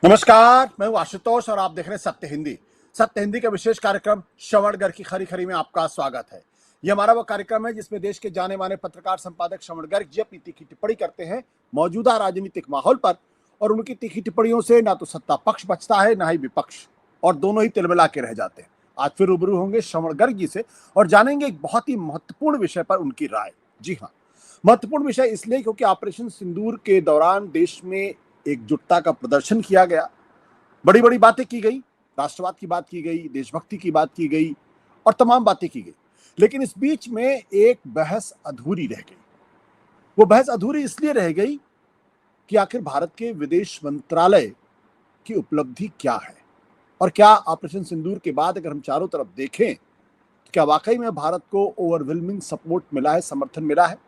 नमस्कार, मैं हूं आशुतोष और आप देख रहे हैं सत्य हिंदी। सत्य हिंदी के विशेष कार्यक्रम श्रवणगढ़ की खरी खरी में आपका स्वागत है। यह हमारा वो कार्यक्रम है जिसमें देश के जाने माने पत्रकार संपादक श्रवणगढ़ जी अपनी तीखी टिप्पणी करते हैं मौजूदा राजनीतिक माहौल पर, और उनकी तीखी टिप्पणियों से ना तो सत्ता पक्ष बचता है ना ही विपक्ष, और दोनों ही तिलमिला के रह जाते हैं। आज फिर रूबरू होंगे श्रवणगढ़ जी से और जानेंगे एक बहुत ही महत्वपूर्ण विषय पर उनकी राय। जी हाँ, महत्वपूर्ण विषय इसलिए क्योंकि ऑपरेशन सिंदूर के दौरान देश में एकजुटता का प्रदर्शन किया गया, बड़ी बड़ी बातें की गई, राष्ट्रवाद की बात की गई, देशभक्ति की बात की गई और तमाम बातें की गई। लेकिन इस बीच में एक बहस अधूरी रह गई। वो बहस अधूरी इसलिए रह गई कि आखिर भारत के विदेश मंत्रालय की उपलब्धि क्या है, और क्या ऑपरेशन सिंदूर के बाद अगर हम चारों तरफ देखें तो क्या वाकई में भारत को ओवरवेलमिंग सपोर्ट मिला है, समर्थन मिला है।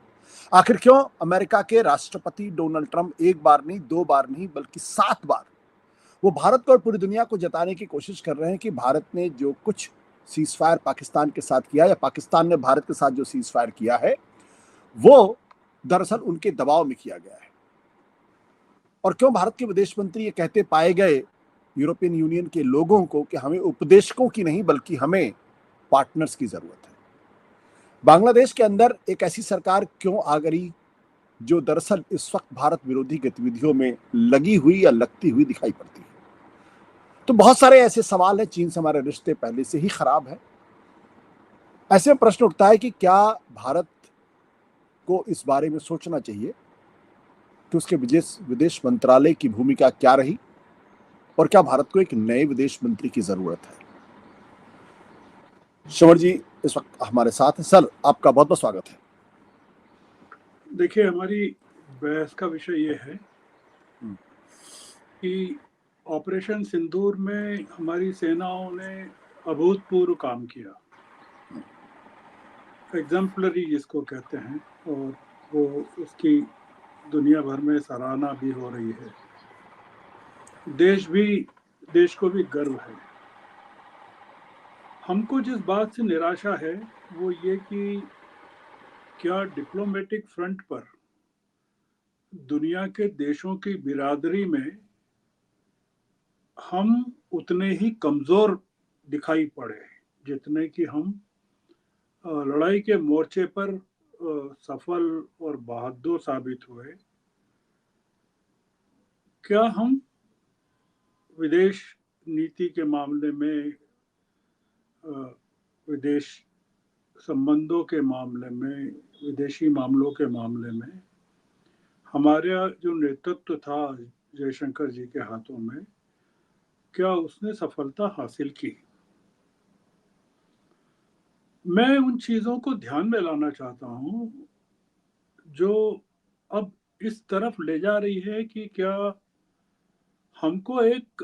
आखिर क्यों अमेरिका के राष्ट्रपति डोनाल्ड ट्रंप एक बार नहीं, दो बार नहीं, बल्कि 7 बार वो भारत को और पूरी दुनिया को जताने की कोशिश कर रहे हैं कि भारत ने जो कुछ सीज फायर पाकिस्तान के साथ किया, या पाकिस्तान ने भारत के साथ जो सीज फायर किया है, वो दरअसल उनके दबाव में किया गया है। और क्यों भारत के विदेश मंत्री ये कहते पाए गए यूरोपियन यूनियन के लोगों को कि हमें उपदेशकों की नहीं बल्कि हमें पार्टनर्स की जरूरत है। बांग्लादेश के अंदर एक ऐसी सरकार क्यों आ गई जो दरअसल इस वक्त भारत विरोधी गतिविधियों में लगी हुई या लगती हुई दिखाई पड़ती है। तो बहुत सारे ऐसे सवाल हैं। चीन से हमारे रिश्ते पहले से ही खराब है। ऐसे में प्रश्न उठता है कि क्या भारत को इस बारे में सोचना चाहिए कि उसके विदेश मंत्रालय की भूमिका क्या रही, और क्या भारत को एक नए विदेश मंत्री की जरूरत है। श्रवण जी इस वक्त हमारे साथ हैं। सर, आपका बहुत बहुत स्वागत है। देखिए, हमारी बहस का विषय ये है कि ऑपरेशन सिंदूर में हमारी सेनाओं ने अभूतपूर्व काम किया, एग्जाम्पलरी जिसको कहते हैं, और वो उसकी दुनिया भर में सराहना भी हो रही है। देश को भी गर्व है। हमको जिस बात से निराशा है वो ये कि क्या डिप्लोमेटिक फ्रंट पर दुनिया के देशों की बिरादरी में हम उतने ही कमजोर दिखाई पड़े जितने कि हम लड़ाई के मोर्चे पर सफल और बहादुर साबित हुए। क्या हम विदेश नीति के मामले में, विदेश संबंधों के मामले में, विदेशी मामलों के मामले में हमारा जो नेतृत्व था जयशंकर जी के हाथों में, क्या उसने सफलता हासिल की? मैं उन चीजों को ध्यान में लाना चाहता हूं जो अब इस तरफ ले जा रही है कि क्या हमको एक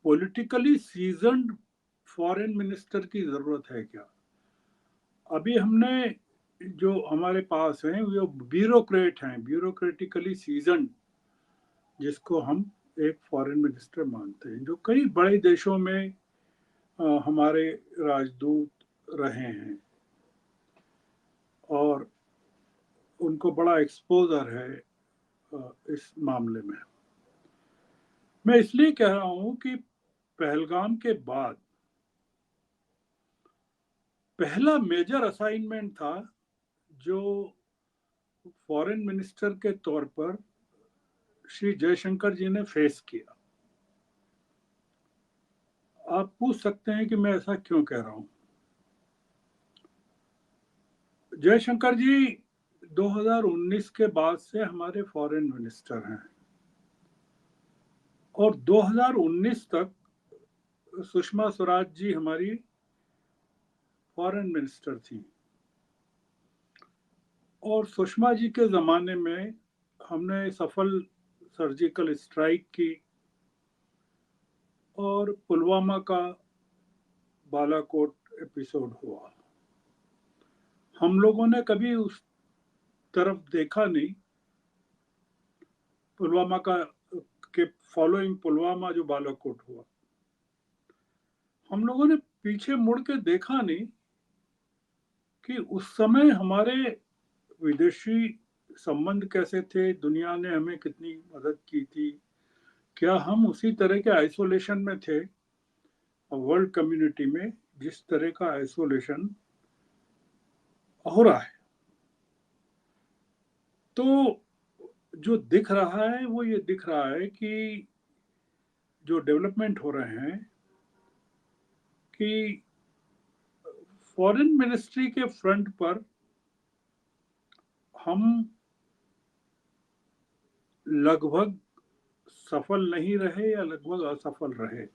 पॉलिटिकली सीजन्ड फॉरेन मिनिस्टर की जरूरत है क्या? अभी हमने जो हमारे पास हैं वो ब्यूरोक्रेट हैं, ब्यूरोक्रेटिकली सीजन्ड, जिसको हम एक फॉरेन मिनिस्टर मानते हैं, जो कई बड़े देशों में हमारे राजदूत रहे हैं और उनको बड़ा एक्सपोजर है इस मामले में। मैं इसलिए कह रहा हूं कि पहलगाम के बाद पहला मेजर असाइनमेंट था जो फॉरेन मिनिस्टर के तौर पर श्री जयशंकर जी ने फेस किया। आप पूछ सकते हैं कि मैं ऐसा क्यों कह रहा हूं। जयशंकर जी 2019 के बाद से हमारे फॉरेन मिनिस्टर हैं और 2019 तक सुषमा स्वराज जी हमारी फॉरेन मिनिस्टर थी, और सुषमा जी के ज़माने में हमने सफल सर्जिकल स्ट्राइक की और पुलवामा का बालाकोट एपिसोड हुआ। हम लोगों ने कभी उस तरफ देखा नहीं। पुलवामा के फॉलोइंग पुलवामा जो बालाकोट हुआ, हम लोगों ने पीछे मुड़ के देखा नहीं कि उस समय हमारे विदेशी संबंध कैसे थे, दुनिया ने हमें कितनी मदद की थी, क्या हम उसी तरह के आइसोलेशन में थे वर्ल्ड कम्युनिटी में जिस तरह का आइसोलेशन हो रहा है? तो जो दिख रहा है वो ये दिख रहा है कि जो डेवलपमेंट हो रहे हैं कि फॉरेन मिनिस्ट्री के फ्रंट पर हम लगभग सफल नहीं रहे या लगभग असफल रहे।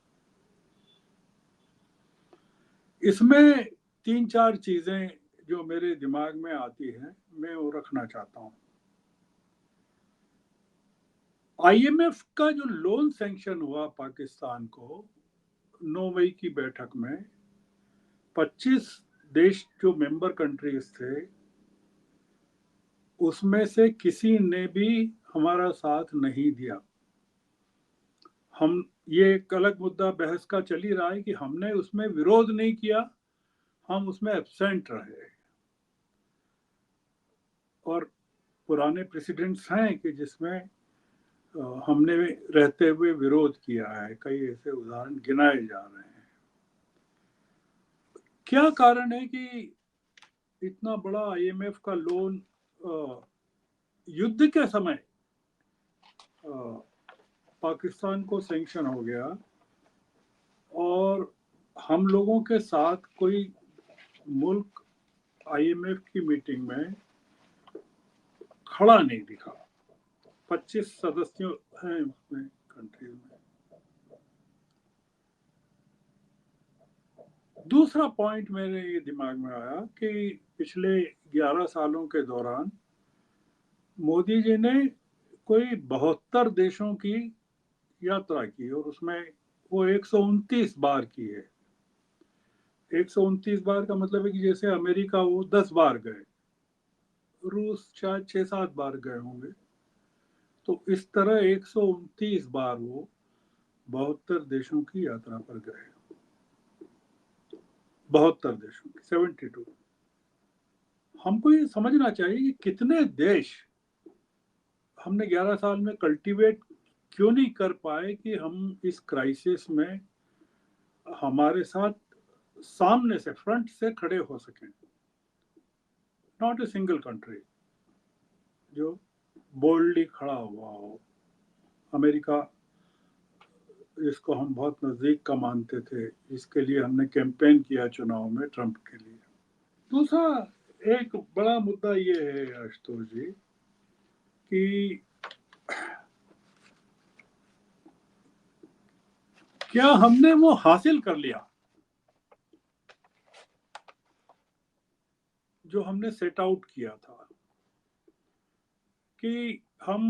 इसमें 3-4 चीजें जो मेरे दिमाग में आती हैं, मैं वो रखना चाहता हूं। आईएमएफ का जो लोन सैंक्शन हुआ पाकिस्तान को 9 मई की बैठक में, 25 देश जो मेंबर कंट्रीज थे उसमें से किसी ने भी हमारा साथ नहीं दिया। हम ये एक अलग मुद्दा बहस का चल ही रहा है कि हमने उसमें विरोध नहीं किया, हम उसमें एब्सेंट रहे। और पुराने प्रेसिडेंट्स हैं कि जिसमें हमने रहते हुए विरोध किया है, कई ऐसे उदाहरण गिनाए जा रहे हैं। क्या कारण है कि इतना बड़ा आईएमएफ का लोन युद्ध के समय पाकिस्तान को सैंक्शन हो गया और हम लोगों के साथ कोई मुल्क आईएमएफ की मीटिंग में खड़ा नहीं दिखा? 25 सदस्य हैं उसमें कंट्री में। दूसरा पॉइंट मेरे ये दिमाग में आया कि पिछले 11 सालों के दौरान मोदी जी ने कोई 72 देशों की यात्रा की और उसमें वो 129 बार की है। 129 बार का मतलब है कि जैसे अमेरिका वो 10 बार गए, रूस शायद 6-7 बार गए होंगे। तो इस तरह 129 बार वो 72 देशों की यात्रा पर गए। 72 देशों की, 72। हमको ये समझना चाहिए कि कितने देश हमने 11 साल में कल्टीवेट क्यों नहीं कर पाए कि हम इस क्राइसिस में हमारे साथ सामने से, फ्रंट से खड़े हो सकें। नॉट ए सिंगल कंट्री जो बोल्डली खड़ा हुआ हो। अमेरिका, जिसको हम बहुत नजदीक का मानते थे, इसके लिए हमने कैंपेन किया चुनाव में ट्रंप के लिए। दूसरा एक बड़ा मुद्दा ये है आशुतोष जी कि क्या हमने वो हासिल कर लिया जो हमने सेट आउट किया था कि हम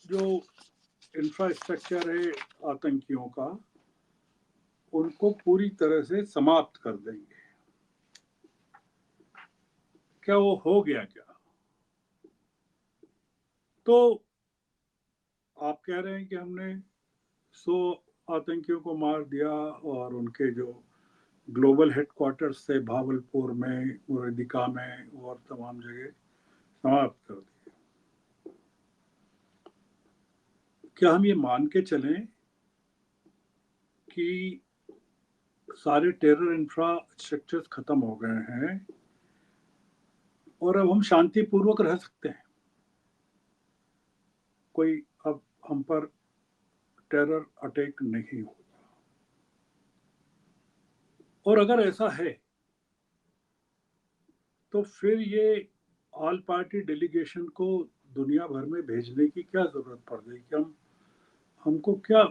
जो इंफ्रास्ट्रक्चर है आतंकियों का, उनको पूरी तरह से समाप्त कर देंगे? क्या वो हो गया क्या? तो आप कह रहे हैं कि हमने 100 आतंकियों को मार दिया और उनके जो ग्लोबल हेडक्वार्टर्स से भावलपुर में, मुरदिका में और तमाम जगह समाप्त कर दिए। क्या हम ये मान के चलें कि सारे टेरर इंफ्रास्ट्रक्चर्स खत्म हो गए हैं और अब हम शांतिपूर्वक रह सकते हैं? कोई अब हम पर टेरर अटैक नहीं होगा? और अगर ऐसा है तो फिर ये ऑल पार्टी डेलीगेशन को दुनिया भर में भेजने की क्या जरूरत पड़ गई? कि हमको क्या,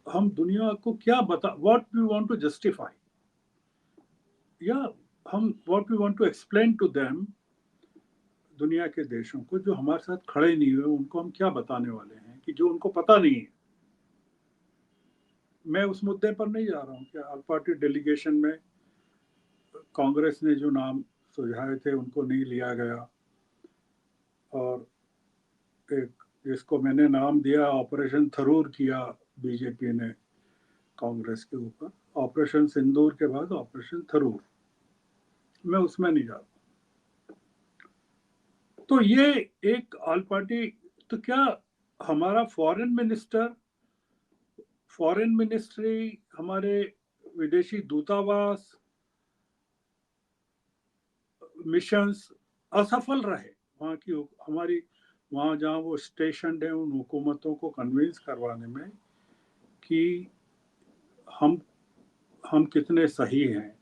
हम दुनिया को क्या बता, what we want to justify, या हम what we want to explain to them, दुनिया के देशों को जो हमारे साथ खड़े नहीं हुए, उनको हम क्या बताने वाले हैं कि जो उनको पता नहीं है? मैं उस मुद्दे पर नहीं जा रहा हूँ कि ऑल पार्टी डेलीगेशन में कांग्रेस ने जो नाम सुझाए थे उनको नहीं लिया गया, और एक जिसको मैंने नाम दिया ऑपरेशन थरूर किया बीजेपी ने कांग्रेस के ऊपर, ऑपरेशन सिंदूर के बाद ऑपरेशन थरूर, मैं उसमें नहीं जा रहा। तो ये एक ऑल पार्टी, तो क्या हमारा फॉरेन मिनिस्टर फॉरेन मिनिस्ट्री, हमारे विदेशी दूतावास, मिशंस असफल रहे। वहाँ की हमारी वहाँ जहाँ वो स्टेशन है उन हुकूमतों को कन्विंस करवाने में कि हम हम कितने सही हैं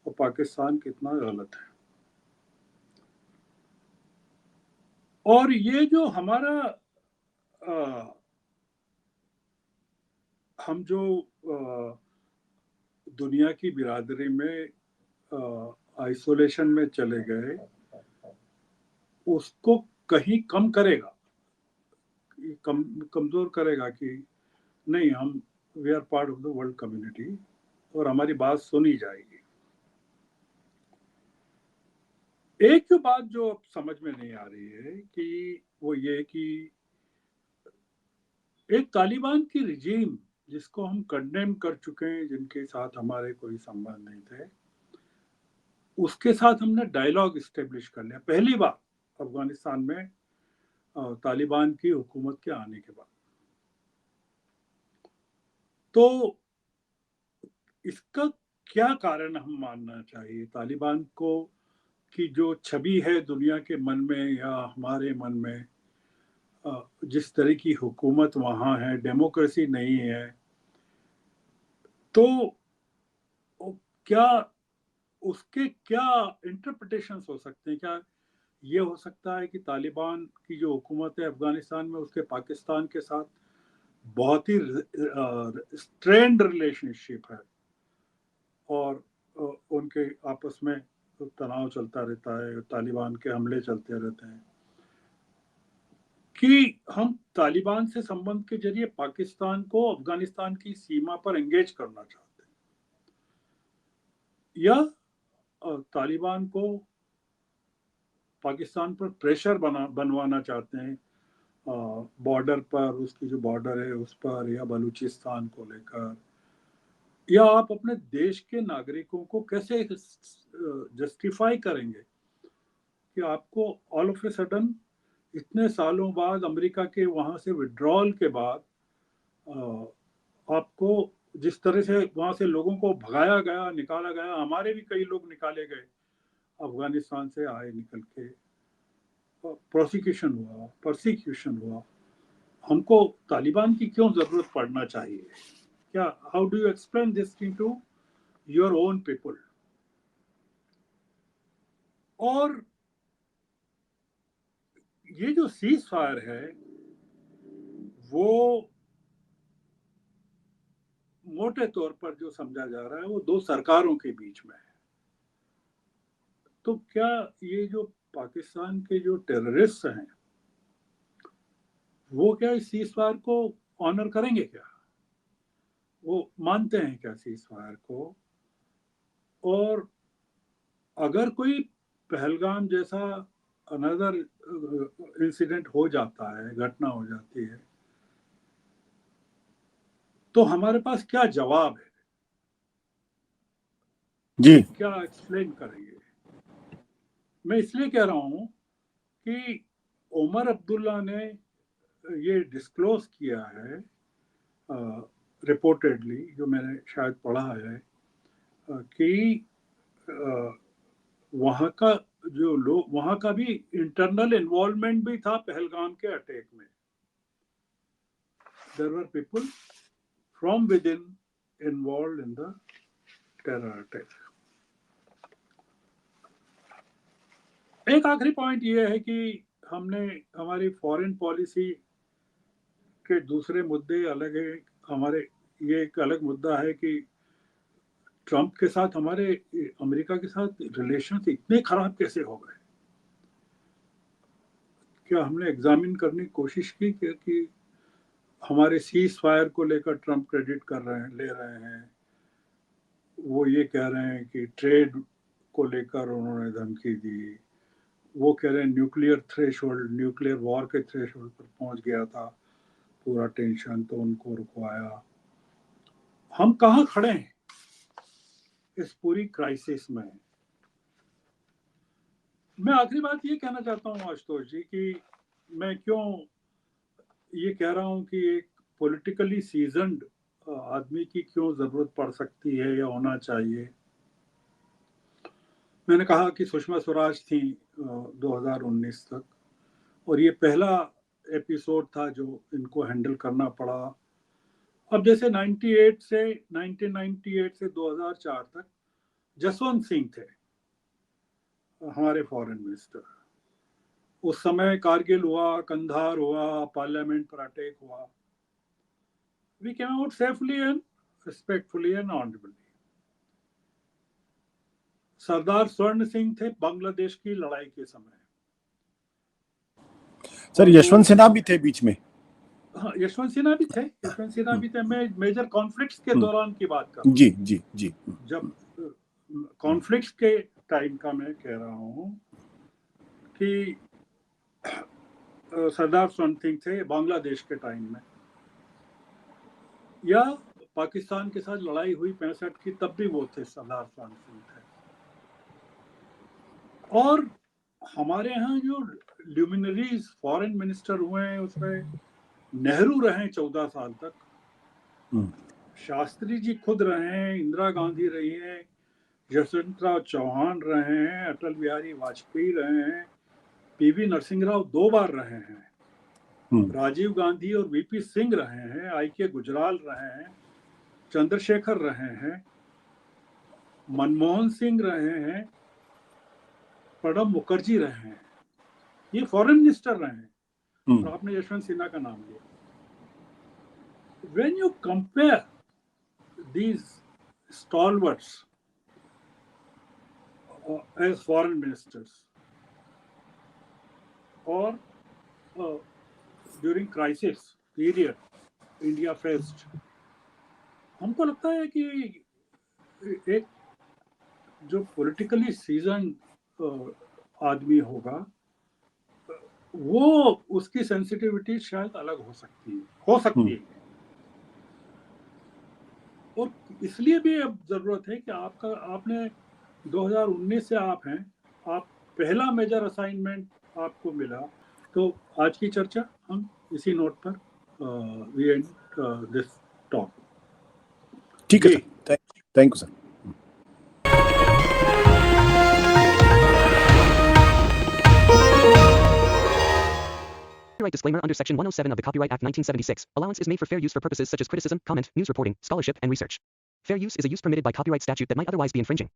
और पाकिस्तान कितना गलत है। और ये जो हमारा हम जो दुनिया की बिरादरी में आइसोलेशन में चले गए, उसको कहीं कम करेगा, कमजोर करेगा कि नहीं, हम we are part of the world community और हमारी बात सुनी जाएगी। एक जो बात जो अब समझ में नहीं आ रही है कि वो ये कि एक तालिबान की रिजीम जिसको हम कंडेम कर चुके हैं, जिनके साथ हमारे कोई संबंध नहीं थे, उसके साथ हमने डायलॉग इस्टेब्लिश कर लिया पहली बार अफगानिस्तान में तालिबान की हुकूमत के आने के बाद। तो इसका क्या कारण हम मानना चाहिए? तालिबान को की जो छवि है दुनिया के मन में या हमारे मन में, जिस तरह की हुकूमत वहाँ है, डेमोक्रेसी नहीं है, तो क्या उसके क्या इंटरप्रिटेशंस हो सकते हैं? क्या ये हो सकता है कि तालिबान की जो हुकूमत है अफगानिस्तान में, उसके पाकिस्तान के साथ बहुत ही स्ट्रेंड रिलेशनशिप है और उनके आपस में तनाव चलता रहता है, तालिबान के हमले चलते रहते हैं, कि हम तालिबान से संबंध के जरिए पाकिस्तान को अफगानिस्तान की सीमा पर एंगेज करना चाहते हैं, या तालिबान को पाकिस्तान पर प्रेशर बनवाना चाहते हैं बॉर्डर पर, उसकी जो बॉर्डर है उस पर, या बलूचिस्तान को लेकर, या आप अपने देश के नागरिकों को कैसे जस्टिफाई करेंगे कि आपको ऑल ऑफ ए सडन इतने सालों बाद अमेरिका के वहां से विड्रॉल के बाद आपको जिस तरह से वहां से लोगों को भगाया गया, निकाला गया, हमारे भी कई लोग निकाले गए अफगानिस्तान से आए निकल के, परसिक्यूशन हुआ, हमको तालिबान की क्यों जरूरत पड़ना चाहिए? क्या, how do you explain this thing to your own people? और ये जो सीज फायर है वो मोटे तौर पर जो समझा जा रहा है वो दो सरकारों के बीच में है। तो क्या ये जो पाकिस्तान के जो टेररिस्ट हैं वो क्या इस सीज फायर को ऑनर करेंगे? क्या वो मानते हैं क्या सीज फायर को? और अगर कोई पहलगाम जैसा अनदर इंसिडेंट हो जाता है, घटना हो जाती है, तो हमारे पास क्या जवाब है? जी क्या एक्सप्लेन करेंगे? मैं इसलिए कह रहा हूं कि उमर अब्दुल्ला ने ये डिस्क्लोज किया है रिपोर्टेडली, जो मैंने शायद पढ़ा है, कि वहाँ का जो लोग, वहाँ का भी इंटरनल इन्वॉल्वमेंट भी था पहलगाम के अटैक में। There were people from within involve in the terror attack. एक आखिरी पॉइंट ये है कि हमने हमारी फॉरेन पॉलिसी के दूसरे मुद्दे अलग है हमारे। ये एक अलग मुद्दा है कि ट्रंप के साथ हमारे, अमेरिका के साथ रिलेशन इतने खराब कैसे हो गए? क्या हमने एग्जामिन करने की कोशिश की कि हमारे सीज फायर को लेकर ट्रंप क्रेडिट कर रहे हैं, ले रहे हैं, वो ये कह रहे हैं कि ट्रेड को लेकर उन्होंने धमकी दी, वो कह रहे हैं न्यूक्लियर थ्रेशोल्ड, न्यूक्लियर वॉर के थ्रेशोल्ड पर पहुंच गया था पूरा टेंशन, तो उनको रुकवाया। हम कहाँ खड़े हैं इस पूरी क्राइसिस में? मैं आखिरी बात ये कहना चाहता हूँ आशुतोष जी कि मैं क्यों ये कह रहा हूँ कि एक पॉलिटिकली सीजन्ड आदमी की क्यों ज़रूरत पड़ सकती है या होना चाहिए। मैंने कहा कि सुषमा स्वराज थी 2019 तक, और ये पहला एपिसोड था जो इनको हैंडल करना पड़ा। अब जैसे 1998 से 2004 तक जसवंत सिंह थे हमारे फॉरेन मिनिस्टर। उस समय कारगिल हुआ, कंधार हुआ, पार्लियामेंट पर अटैक हुआ। We came out safely and respectfully and honorably. सरदार स्वर्ण सिंह थे बांग्लादेश की लड़ाई के समय। सर यशवंत सिन्हा भी थे बीच में। हाँ, यशवंत सिन्हा भी थे। मैं मेजर कॉन्फ्लिक्ट्स के दौरान की बात कर रहा हूँ। जी। जब कॉन्फ्लिक्ट्स के टाइम का मैं कह रहा हूँ कि सरदार स्वर्ण सिंह थे बांग्लादेश के टाइम में, या पाकिस्तान के साथ लड़ाई हुई 65 की, तब भी वो थे, सरदार स्वर्ण सिंह थे। और हमारे यहाँ जो ल्यूमिनरीज फॉरेन मिनिस्टर हुए हैं उसमें नेहरू रहे 14 साल तक, शास्त्री जी खुद रहे हैं, इंदिरा गांधी रही हैं, यशवंतराव चौहान रहे हैं, अटल बिहारी वाजपेयी रहे हैं, पीवी नरसिंह राव 2 बार रहे हैं, राजीव गांधी और वीपी सिंह रहे हैं, आई.के. गुजराल रहे हैं, चंद्रशेखर रहे हैं, मनमोहन सिंह रहे हैं, प्रणब मुखर्जी रहे हैं। ये फॉरेन मिनिस्टर रहे हैं। और आपने यशवंत सिन्हा का नाम लिया। When you compare these stalwarts as foreign ministers or during crisis period India faced, हमको लगता है कि एक जो politically seasoned आदमी होगा वो उसकी सेंसिटिविटी शायद अलग हो सकती है। और इसलिए भी अब जरूरत है कि आपने 2019 से आप हैं, आप पहला मेजर असाइनमेंट आपको मिला, तो आज की चर्चा हम इसी नोट पर वी एंड दिस टॉक। ठीक है, thank you sir. Copyright disclaimer under Section 107 of the Copyright Act 1976. Allowance is made for fair use for purposes such as criticism, comment, news reporting, scholarship, and research. Fair use is a use permitted by copyright statute that might otherwise be infringing.